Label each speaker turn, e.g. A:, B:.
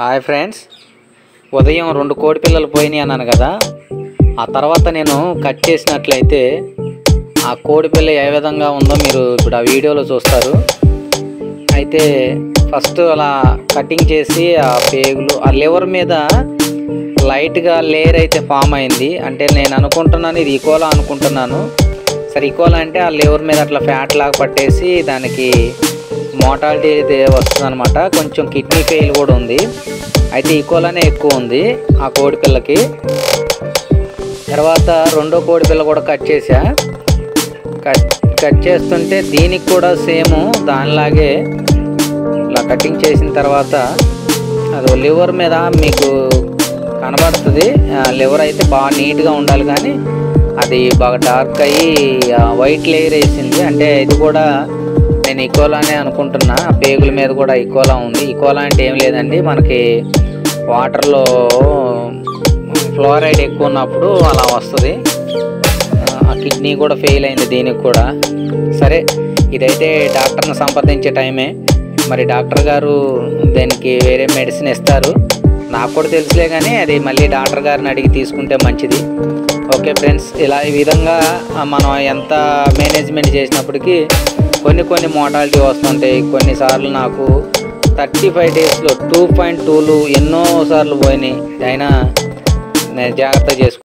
A: Hi friends, ఉదయం 2 కోడి పిల్లలు పోయినాయి అన్నాను కదా. ఆ తర్వాత నేను కట్ చేసినట్లయితే ఆ కోడి పిల్ల ఏ విధంగా ఉందో మీరు ఇప్పుడు ఆ వీడియోలో చూస్తారు. అయితే ఫస్ట్ అలా కటింగ్ చేసి ఆ పేగులు ఆ లివర్ మీద లైట్గా లేయర్ అయితే ఫామ్ అయింది. అంటే నేను అనుకుంటున్నాను ఇది ఈకోలా అనుకుంటున్నాను. సరే ఈకోలా అంటే ఆ లివర్ మీద అట్లా ఫ్యాట్ లాగా పట్టేసి దానికి మోర్టాలిటీ అయితే వస్తుంది అనమాట. కొంచెం కిడ్నీ ఫెయిల్ కూడా ఉంది. అయితే ఈకోలానే ఎక్కువ ఉంది ఆ కోడి పిల్లకి. తర్వాత రెండో కోడి పిల్ల కూడా కట్ చేసా. కట్ చేస్తుంటే దీనికి కూడా సేమ్ దానిలాగే ఇలా కటింగ్ చేసిన తర్వాత అది లివర్ మీద మీకు కనబడుతుంది. లివర్ అయితే బాగా నీట్గా ఉండాలి, కానీ అది బాగా డార్క్ అయ్యి వైట్ లేయర్ వేసింది. అంటే ఇది కూడా నేను ఈకోలానే అనుకుంటున్నా. పేగుల మీద కూడా ఈకోలా ఉంది. ఈకోలా అంటే ఏం లేదండి, మనకి వాటర్లో ఫ్లోరైడ్ ఎక్కువ ఉన్నప్పుడు అలా వస్తుంది. ఆ కిడ్నీ కూడా ఫెయిల్ అయింది దీనికి కూడా. సరే, ఇదైతే డాక్టర్ని సంప్రదించే టైమే. మరి డాక్టర్ గారు దానికి వేరే మెడిసిన్ ఇస్తారు. నాకు కూడా తెలుసులే, కానీ అది మళ్ళీ డాక్టర్ గారిని అడిగి తీసుకుంటే మంచిది. ఓకే ఫ్రెండ్స్, ఈ విధంగా మనం ఎంత మేనేజ్మెంట్ చేసినప్పటికీ కొన్ని మోర్టాలిటీ వస్తుంటాయి. కొన్నిసార్లు నాకు 35 డేస్లో 2.2లు ఎన్నోసార్లు పోయినాయి. అయినా నేను జాగ్రత్త చేసుకుంటాను.